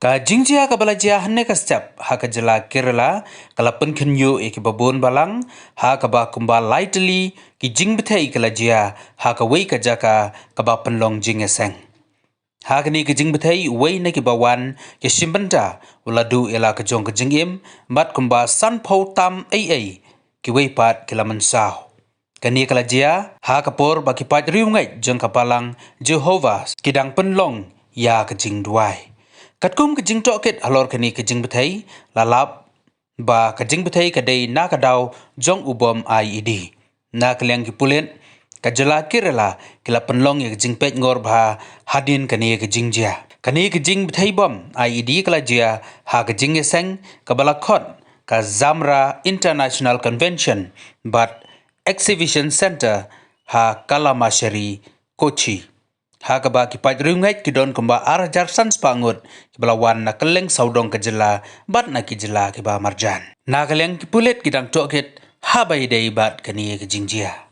Ka jingjia ka balajia hanne ka step ha ka jela Kerala kala penkenyo e ki babon balang ha ka ba kumba lightly ki jing bethai kala jia ha ka wei ka jaka ka ba penlong jing eseng. Ha ka ni ki jing bethai wei na ki bawan ki shimbanta uladu ela ka jong ka jingim mat kumba san phau tam ai ki wei pat kila mensau. Kani kala jia ha ka por ba ki pat riu ngai jong ka palang Jehovah kidang penlong ya ka jing duai. Katkum kejing toket halor kini kejing betai lalap ba kejing betai kadai na kadau jong ubom IED na kaliang kipulen kajala Kerala kila penlong ya kejing pet ngor ba hadin kani kejing jia kani kejing betai bom IED kala jia ha kejing eseng kabala khot ka Zamra International Convention but Exhibition Center ha Kalamashari Kochi. Ha ka ba ki pat ringai ki don kumba arajar sans pangut ki balawan na keleng saudong ke jela bat na ki jela ki ba marjan na keleng ki pulet ki dang toket ha bai dei bat kani ki jingjia.